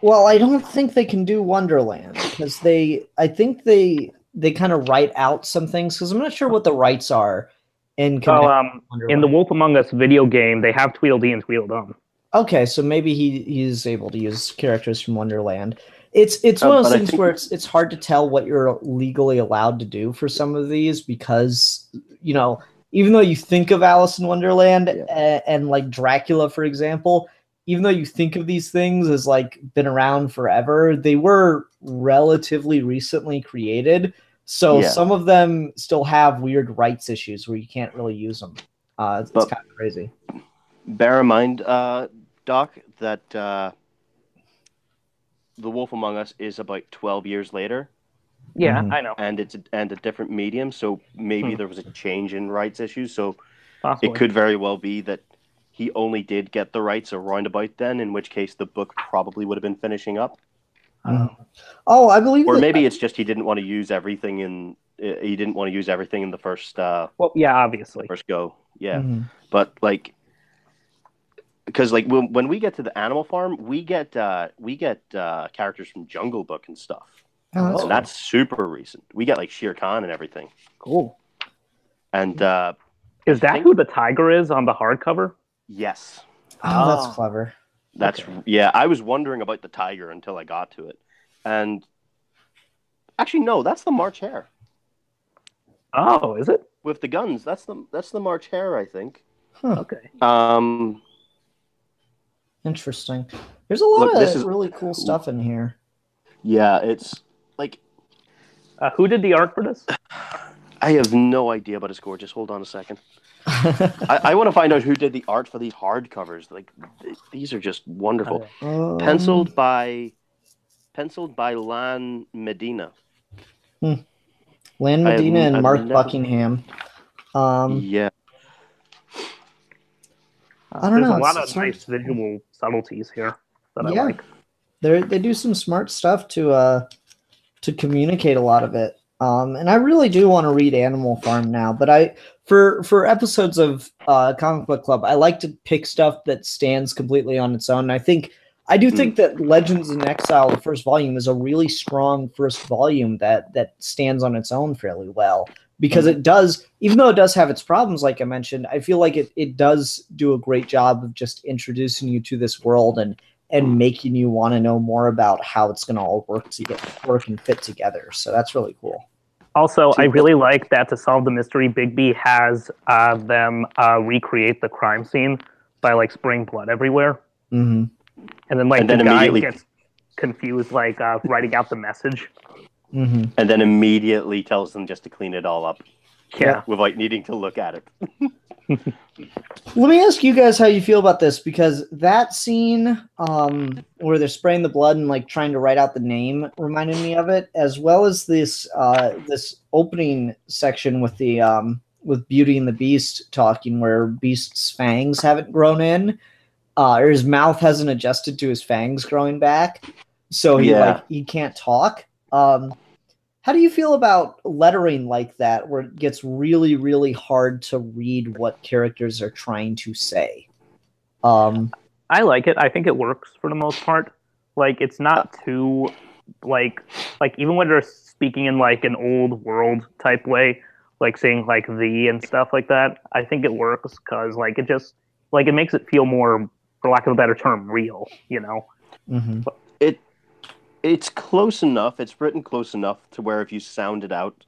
Well, I don't think they can do Wonderland because I think they kind of write out some things because I'm not sure what the rights are in the Wolf Among Us video game, they have Tweedledee and Tweedledum. Okay, so maybe he's able to use characters from Wonderland. It's one of those things where it's hard to tell what you're legally allowed to do for some of these because, even though you think of Alice in Wonderland and like Dracula, for example, even though you think of these things as like been around forever, they were relatively recently created. So some of them still have weird rights issues where you can't really use them. It's kind of crazy. Bear in mind, Doc, that The Wolf Among Us is about 12 years later. Yeah, I know. And it's a different medium, so maybe there was a change in rights issues. So Possibly. It could very well be that he only did get the rights around about then, in which case the book probably would have been finishing up. I believe. Or maybe it's just he didn't want to use everything in. He didn't want to use everything in the first. Obviously. First go, yeah. But like, because like when we get to the Animal Farm, we get characters from Jungle Book and stuff. Oh, and that's super recent. We get like Shere Khan and everything. Cool. And is that who the tiger is on the hardcover? Yes. Oh, that's clever. That's yeah. I was wondering about the tiger until I got to it, and actually no, that's the March Hare. Oh, is it? With the guns, that's the March Hare, I think. Huh. Okay. Interesting. There's a lot of really cool stuff in here. Yeah, it's like. Who did the art for this? I have no idea, but it's gorgeous. Hold on a second. I want to find out who did the art for these hardcovers. Like, these are just wonderful. Penciled by Lan Medina. Lan Medina and Mark Buckingham. Yeah. I don't know. There's a lot of nice visual subtleties here that I like. They do some smart stuff to communicate a lot of it. And I really do want to read Animal Farm now, but for episodes of Comic Book Club, I like to pick stuff that stands completely on its own. I do think that Legends in Exile, the first volume, is a really strong first volume that stands on its own fairly well. because it does, even though it does have its problems, like I mentioned, I feel like it does do a great job of just introducing you to this world and making you want to know more about how it's going to all work and fit together. So that's really cool. Also, I really like that to solve the mystery, Bigby has them recreate the crime scene by like spraying blood everywhere. Mm-hmm. And then like the guy gets confused, like writing out the message. Mm-hmm. And then immediately tells them just to clean it all up. Yeah. Without needing to look at it. Let me ask you guys how you feel about this, because that scene where they're spraying the blood and like trying to write out the name reminded me of it, as well as this this opening section with the with Beauty and the Beast talking, where Beast's fangs haven't grown in, or his mouth hasn't adjusted to his fangs growing back, so he can't talk. How do you feel about lettering like that, where it gets really, really hard to read what characters are trying to say? I like it. I think it works for the most part. Like, it's not too, like even when they're speaking in, like, an old world type way, like saying, like, "the" and stuff like that, I think it works because, like, it just, like, it makes it feel more, for lack of a better term, real, you know? Mm-hmm. It's close enough. It's written close enough to where if you sound it out,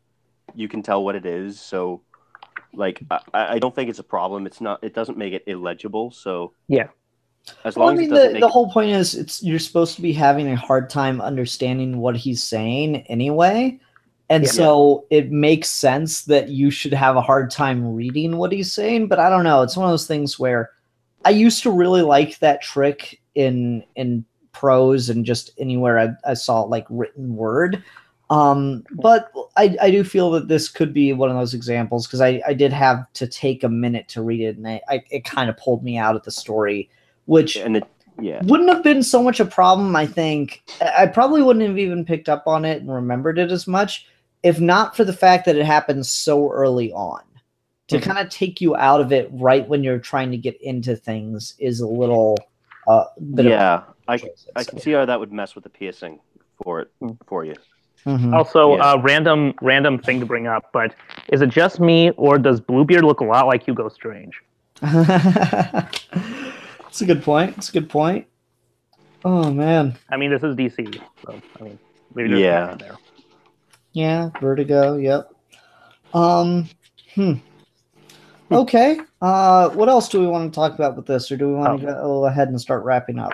you can tell what it is. So, like, I don't think it's a problem. It's not. It doesn't make it illegible. So yeah. As long as it doesn't the whole point is you're supposed to be having a hard time understanding what he's saying anyway, and so it makes sense that you should have a hard time reading what he's saying. But I don't know. It's one of those things where I used to really like that trick in prose and just anywhere I saw like written word. But I do feel that this could be one of those examples, because I did have to take a minute to read it, and it kind of pulled me out of the story, which wouldn't have been so much a problem. I think I probably wouldn't have even picked up on it and remembered it as much if not for the fact that it happens so early on. To kind of take you out of it right when you're trying to get into things is a little bit of I can see how that would mess with the pacing for you. Mm-hmm. Also, random thing to bring up, but is it just me, or does Bluebeard look a lot like Hugo Strange? It's a good point. It's a good point. Oh man. I mean, this is DC, so I mean, maybe there's something there. Yeah, Vertigo. Yep. Okay. What else do we want to talk about with this, or do we want to go ahead and start wrapping up?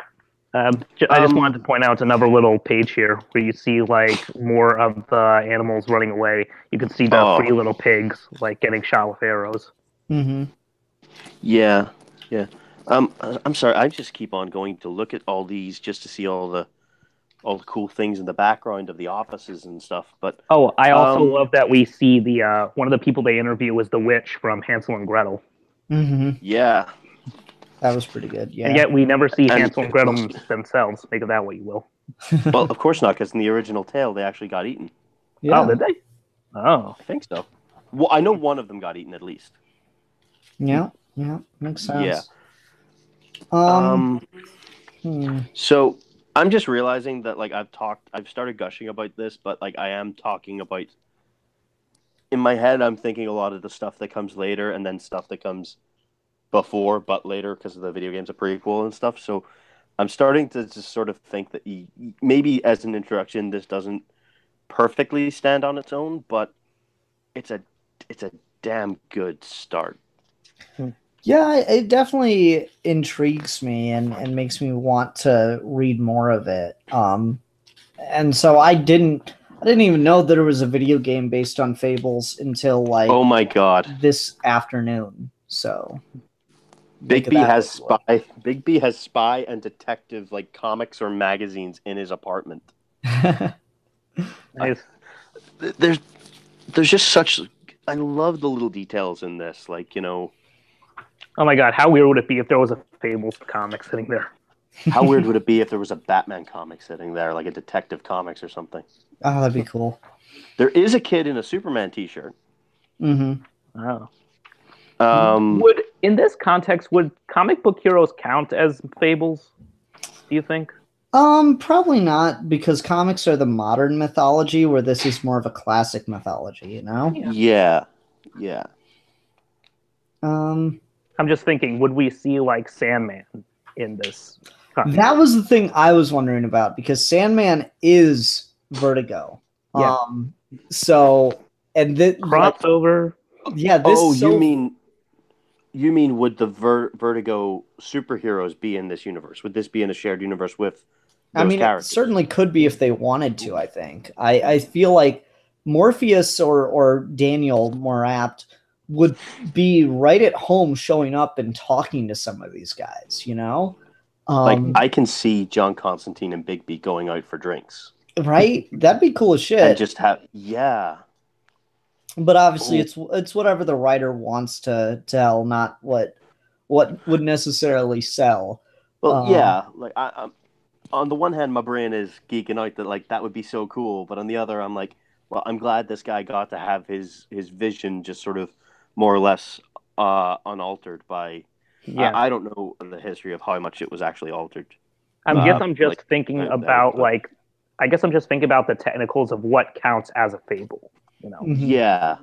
I just wanted to point out another little page here where you see like more of the animals running away. You can see the 3 little pigs like getting shot with arrows. Mm-hmm. Yeah. I'm sorry. I just keep on going to look at all these just to see all the cool things in the background of the offices and stuff. But I also love that we see the one of the people they interview was the witch from Hansel and Gretel. Mm-hmm. Yeah. That was pretty good, yeah. And yet we never see Hansel and Gretel themselves. Make of that what you will. Well, of course not, because in the original tale, they actually got eaten. Yeah. Oh, did they? Oh. I think so. Well, I know one of them got eaten, at least. Yeah, makes sense. Yeah. So, I'm just realizing that, like, I've started gushing about this, but, like, I am talking about... In my head, I'm thinking a lot of the stuff that comes later, and then stuff that comes... before but later, because the video game's a prequel and stuff. So I'm starting to just sort of think that maybe as an introduction this doesn't perfectly stand on its own, but it's a damn good start. Yeah, it definitely intrigues me and makes me want to read more of it. And so I didn't even know that there was a video game based on Fables until like oh my god, this afternoon. So Big B has spy and detective like comics or magazines in his apartment. Nice. There's just such... I love the little details in this, like, you know. Oh my god, how weird would it be if there was a Fables comic sitting there? How weird would it be if there was a Batman comic sitting there, like a Detective Comics or something? Oh, that'd be cool. There is a kid in a Superman t-shirt. Mm-hmm. Oh. In this context, would comic book heroes count as Fables? Do you think? Probably not, because comics are the modern mythology, where this is more of a classic mythology, you know? Yeah. Yeah. Um, I'm just thinking, would we see like Sandman in this continuity? that was the thing I was wondering about, because Sandman is Vertigo. Yeah. So, and this, like, Crossover. yeah, this Oh, so you mean would the Vertigo superheroes be in this universe? Would this be in a shared universe with I those mean, it characters? certainly could be if they wanted to, I think. I feel like Morpheus or Daniel, more apt, would be right at home showing up and talking to some of these guys, you know? Like I can see John Constantine and Bigby going out for drinks Right? That'd be cool as and shit. just have But obviously Oh. it's whatever the writer wants to tell, not what would necessarily sell. Well, yeah. Like I'm on the one hand, my brain is geeking out that like that would be so cool, but on the other, I'm like, well, I'm glad this guy got to have his vision just sort of more or less unaltered by. Yeah. I don't know the history of how much it was actually altered. I guess I'm just thinking out, about but I guess I'm just thinking about the technicals of what counts as a fable. You know. yeah.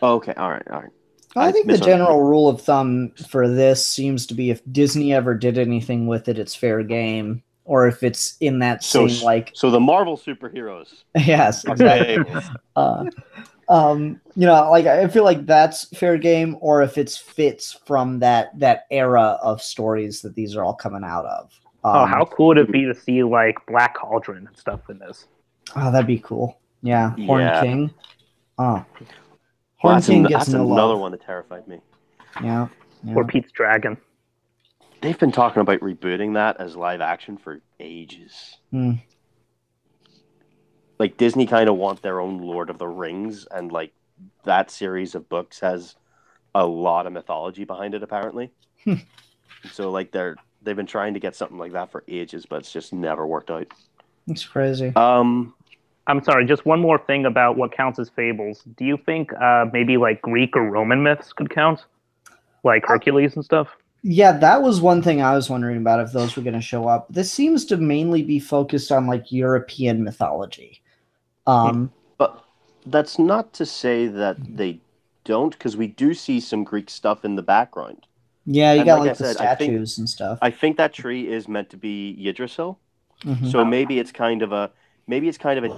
Okay, all right. I think the general rule of thumb for this seems to be if Disney ever did anything with it, it's fair game. Or if it's in that same like So the Marvel superheroes. yes, exactly. You know, like I feel like that's fair game, or if it's fits from that era of stories that these are all coming out of. How cool would it be to see like Black Cauldron and stuff in this? Oh, that'd be cool. Yeah, Horn King. Oh, Horn King gets that's no another love. one that terrified me. Yeah. Or Pete's Dragon. They've been talking about rebooting that as live action for ages. Like Disney kind of want their own Lord of the Rings, and like that series of books has a lot of mythology behind it, apparently. So like they've been trying to get something like that for ages, but it's just never worked out. It's crazy. I'm sorry, just one more thing about what counts as fables. Do you think maybe like Greek or Roman myths could count? Like Hercules and stuff? Yeah, that was one thing I was wondering about if those were going to show up. This seems to mainly be focused on like European mythology. But that's not to say that they don't, because we do see some Greek stuff in the background. Yeah, you got like the statues and stuff. I think that tree is meant to be Yggdrasil. So maybe it's kind of a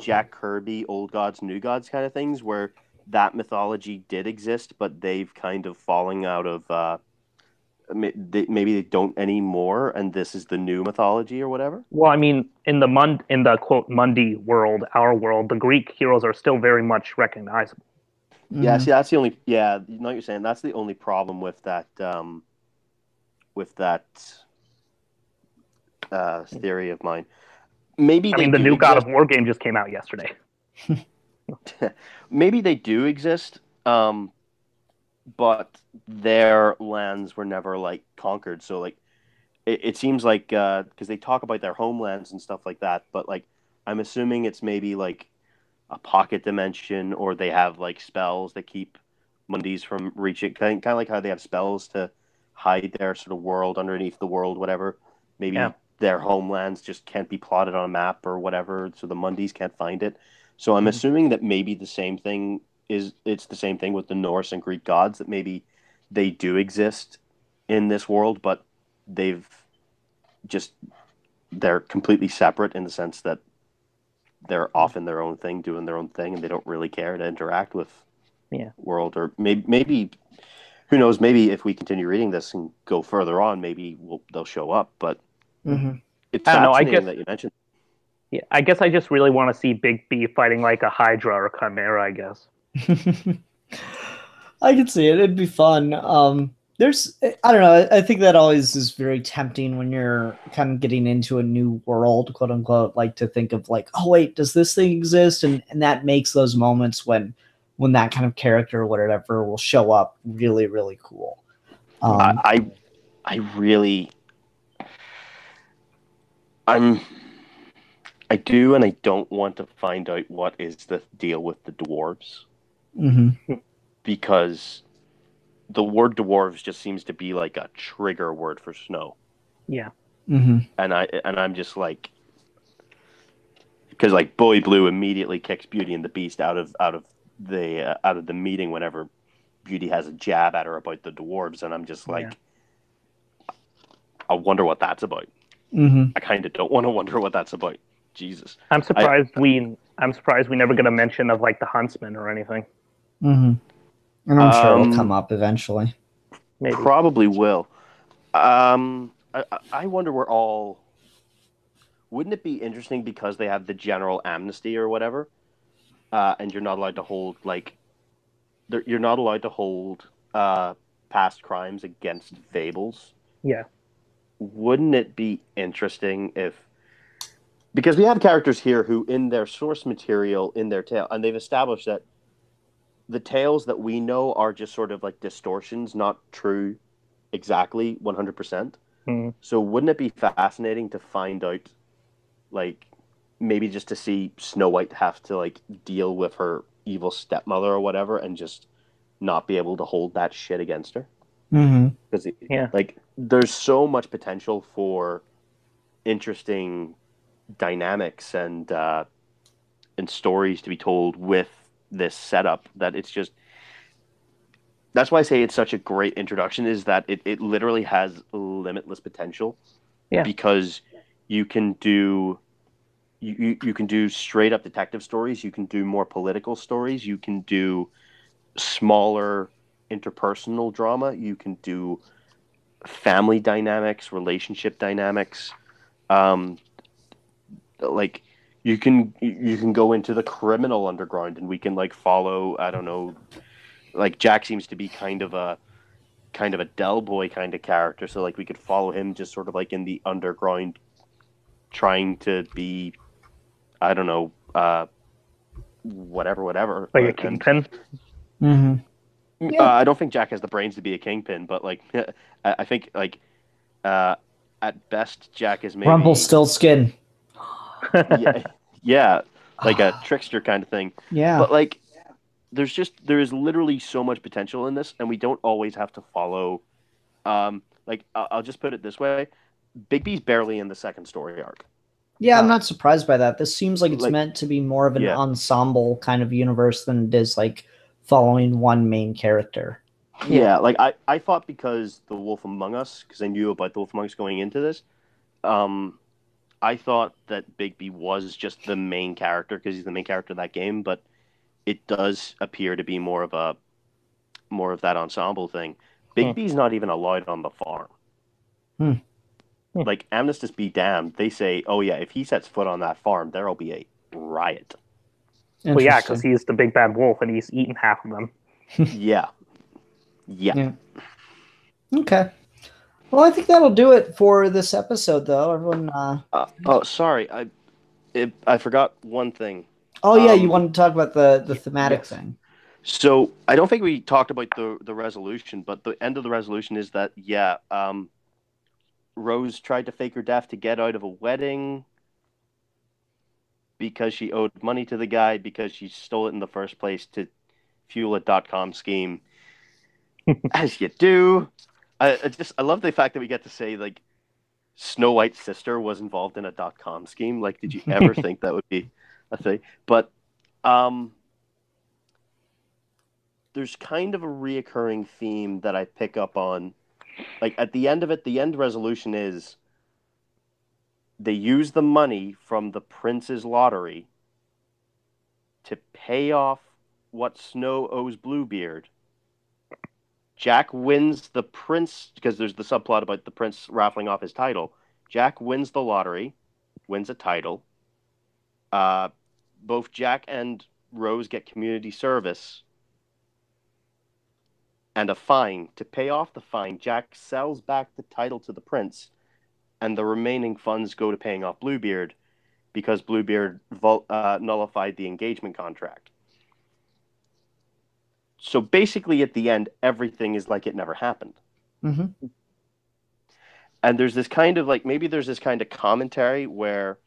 Jack Kirby Old Gods New Gods kind of things where that mythology did exist, but they've kind of falling out of maybe they don't anymore, and this is the new mythology or whatever. Well, I mean, in the quote Mundi world, our world, the Greek heroes are still very much recognizable. Yeah, see, that's the only you know what you're saying. That's the only problem with that theory of mine. Maybe the new God of War game just came out yesterday. Maybe they do exist, but their lands were never like conquered. So like, it seems like because they talk about their homelands and stuff like that. But like, I'm assuming it's maybe like a pocket dimension, or they have like spells that keep Mundis from reaching. Kind of like how they have spells to hide their sort of world underneath the world, whatever. Maybe their homelands just can't be plotted on a map or whatever, so the Mundis can't find it. So I'm assuming that maybe it's the same thing with the Norse and Greek gods, that maybe they do exist in this world, but they're completely separate in the sense that they're off in their own thing, doing their own thing, and they don't really care to interact with world. Or maybe who knows, maybe if we continue reading this and go further on, maybe they'll show up, but it's fascinating that you mentioned. Yeah, I guess I just really want to see Big B fighting like a Hydra or Chimera, I guess. I can see it. It'd be fun. I don't know. I think that always is very tempting when you're kind of getting into a new world, quote unquote, like to think of like, oh wait, does this thing exist? And that makes those moments when that kind of character or whatever will show up really, really cool. I do, and I don't want to find out what is the deal with the dwarves. Because the word dwarves just seems to be like a trigger word for snow. Yeah. Mm-hmm. and I'm just like, because like Boy Blue immediately kicks Beauty and the Beast out of the meeting whenever Beauty has a jab at her about the dwarves, and I'm just like, I wonder what that's about. Mm-hmm. I kind of don't want to wonder what that's about. Jesus, I'm surprised we never get a mention of like the Huntsman or anything. Mm-hmm. And I'm sure it'll come up eventually. Maybe. Probably will. I wonder where all. Wouldn't it be interesting because they have the general amnesty or whatever, and you're not allowed to hold you're not allowed to hold past crimes against Fables. Yeah. Wouldn't it be interesting if, because we have characters here who in their source material in their tale, and they've established that the tales that we know are just sort of like distortions, not true exactly 100%. Mm. So wouldn't it be fascinating to find out, like, maybe just to see Snow White have to like deal with her evil stepmother or whatever, and just not be able to hold that shit against her? Mm-hmm. Because like, there's so much potential for interesting dynamics and stories to be told with this setup, that it's just, that's why I say it's such a great introduction, is that it literally has limitless potential. Yeah. Because you can do you can do straight up detective stories, you can do more political stories, you can do smaller interpersonal drama, you can do family dynamics, relationship dynamics. Um, like, you can go into the criminal underground, and we can like follow, I don't know, like Jack seems to be kind of a Del Boy kind of character, so like we could follow him just sort of like in the underground, trying to be, I don't know, whatever. Like a kingpin. Mm-hmm. Yeah. I don't think Jack has the brains to be a kingpin, but like, I think like, uh, at best Jack is maybe Rumpelstiltskin. yeah, yeah, like a trickster kind of thing. Yeah. But like, there is literally so much potential in this, and we don't always have to follow. Like, I'll just put it this way: Bigby's barely in the second story arc. Yeah, I'm not surprised by that. This seems like it's Like, meant to be more of an yeah. ensemble kind of universe than it is like following one main character. Yeah, like I thought, because The Wolf Among Us, because I knew about The Wolf Among Us going into this, I thought that Bigby was just the main character because he's the main character of that game, but it does appear to be more of that ensemble thing. Bigby's not even allowed on the farm. Like, Amnestus be damned, they say, oh yeah, if he sets foot on that farm, there'll be a riot. Well, yeah, because he's the big bad wolf and he's eaten half of them. Yeah. Okay. Well, I think that'll do it for this episode, though. Everyone. Oh, sorry, I forgot one thing. Oh yeah, you wanted to talk about the thematic thing. So I don't think we talked about the resolution, but the end of the resolution is that Rose tried to fake her death to get out of a wedding because she owed money to the guy, because she stole it in the first place to fuel a .com scheme. As you do. I love the fact that we get to say, like, Snow White's sister was involved in a .com scheme. Like, did you ever think that would be a thing? But there's kind of a reoccurring theme that I pick up on. Like, at the end of it, the end resolution is they use the money from the prince's lottery to pay off what Snow owes Bluebeard. Jack wins the prince, because there's the subplot about the prince raffling off his title. Jack wins the lottery, wins a title. Both Jack and Rose get community service and a fine. To pay off the fine, Jack sells back the title to the prince, and the remaining funds go to paying off Bluebeard, because Bluebeard nullified the engagement contract. So basically, at the end, everything is like it never happened. Mm-hmm. And there's this kind of, like, maybe there's this kind of commentary where,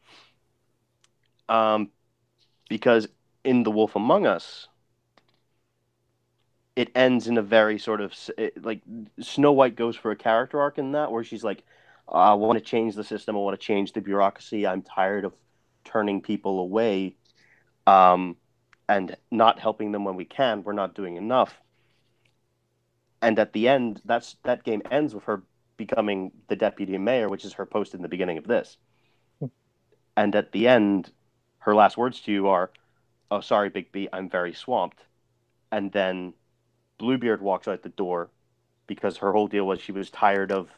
because in The Wolf Among Us, it ends in a very sort of, like, Snow White goes for a character arc in that, where she's like, I want to change the system. I want to change the bureaucracy. I'm tired of turning people away, and not helping them when we can. We're not doing enough. And at the end, that game ends with her becoming the deputy mayor, which is her post in the beginning of this. And at the end, her last words to you are, "Oh, sorry, Big B, I'm very swamped." And then Bluebeard walks out the door because her whole deal was she was tired of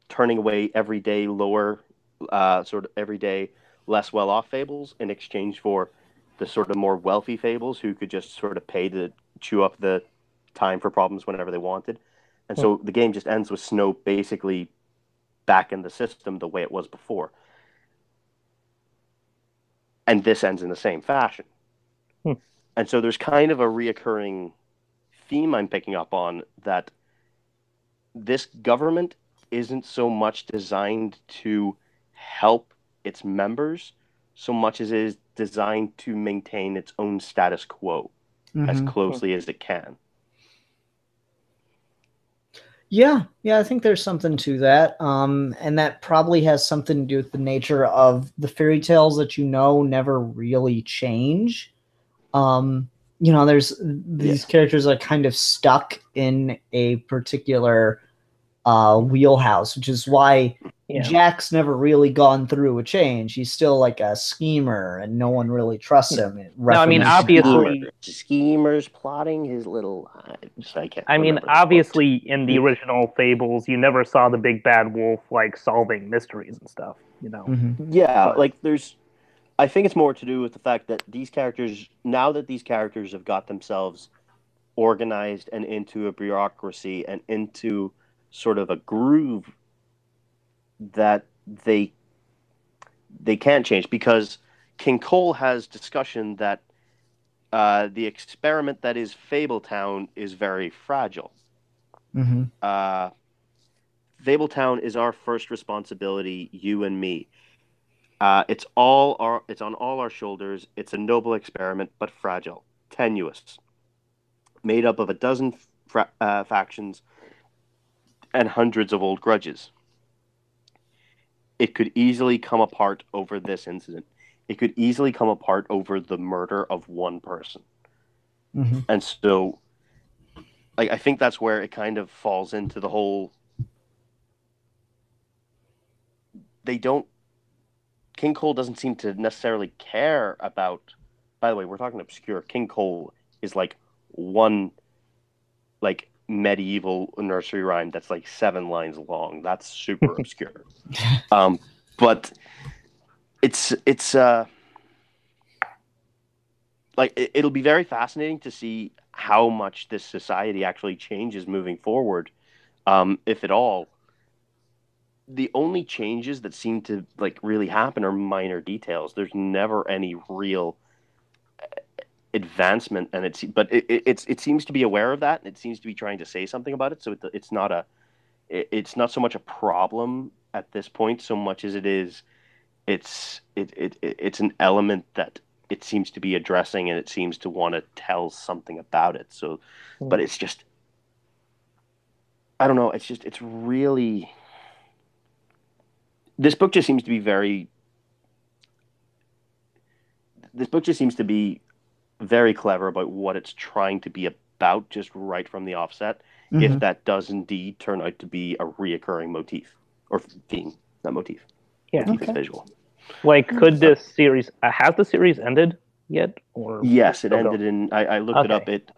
turning away everyday sort of everyday, less well-off Fables in exchange for the sort of more wealthy Fables who could just sort of pay to chew up the time for problems whenever they wanted. And so the game just ends with Snow basically back in the system the way it was before. And this ends in the same fashion. And so there's kind of a reoccurring theme I'm picking up on, that this government isn't so much designed to help its members so much as it is designed to maintain its own status quo as closely as it can. Yeah, I think there's something to that. And that probably has something to do with the nature of the fairy tales that never really change. There's these characters are kind of stuck in a particular wheelhouse, which is why Jack's never really gone through a change. He's still like a schemer, and no one really trusts him. No, I mean, obviously, schemers plotting his little lives. Obviously, in the original Fables, you never saw the big bad wolf like solving mysteries and stuff. Yeah, but I think it's more to do with the fact that these characters, now that these characters have got themselves organized and into a bureaucracy and into sort of a groove, that they can't change, because King Cole has discussion that the experiment that is Fabletown is very fragile. Fabletown is our first responsibility, you and me. It's on all our shoulders. It's a noble experiment, but fragile, tenuous, made up of a dozen factions and hundreds of old grudges. It could easily come apart over this incident. It could easily come apart over the murder of one person. And so, I think that's where it kind of falls into the whole. King Cole doesn't seem to necessarily care about. By the way, we're talking obscure. King Cole is like one, medieval nursery rhyme that's like 7 lines long. That's super obscure. But it's it'll be very fascinating to see how much this society actually changes moving forward, if at all. The only changes that seem to really happen are minor details. There's never any real advancement, and it seems to be aware of that, and it seems to be trying to say something about it. So it's not so much a problem at this point, so much as it's an element that it seems to be addressing, and it seems to want to tell something about it. So, but it's just, I don't know. It's really. This book just seems to be very clever about what it's trying to be about, just right from the offset. If that does indeed turn out to be a reoccurring motif or theme, not motif. Yeah, motif is visual. Could this series has the series ended yet? Or yes, it ended in. I looked it up. It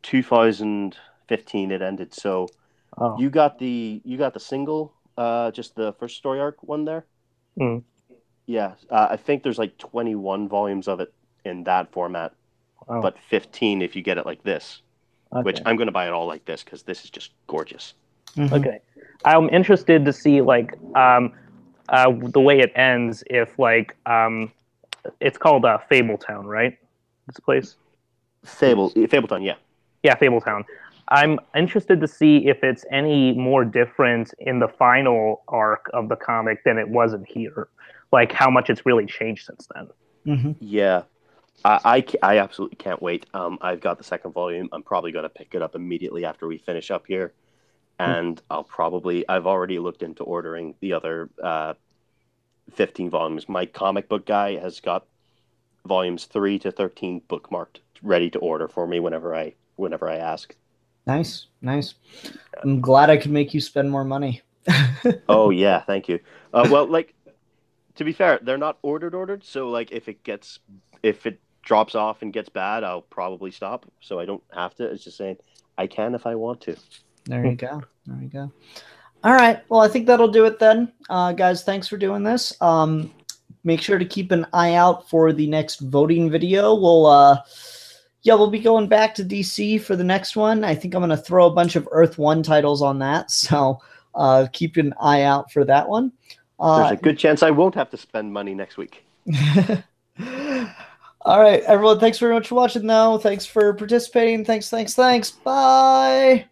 2015. It ended. So you got the single. Just the first story arc one there. Yeah, I think there's 21 volumes of it in that format, but 15 if you get it like this. Which I'm going to buy it all like this because this is just gorgeous. Okay, I'm interested to see the way it ends. If it's called Fabletown, right? This place. Fabletown, yeah. Yeah, Fabletown. I'm interested to see if it's any more different in the final arc of the comic than it was in here. How much it's really changed since then. Yeah. I absolutely can't wait. I've got the second volume. I'm probably going to pick it up immediately after we finish up here. and I've already looked into ordering the other 15 volumes. My comic book guy has got volumes 3 to 13 bookmarked, ready to order for me whenever I ask. Nice. I'm glad I could make you spend more money. Oh yeah, thank you. Well, like, to be fair, they're not ordered, so like if it drops off and gets bad, I'll probably stop. So I don't have to. It's just saying I can if I want to. There you go. All right. Well, I think that'll do it then. Guys, thanks for doing this. Make sure to keep an eye out for the next voting video. We'll be going back to DC for the next one. I think I'm going to throw a bunch of Earth 1 titles on that. So keep an eye out for that one. There's a good chance I won't have to spend money next week. All right, everyone. Thanks very much for watching, though. Thanks for participating. Thanks. Bye.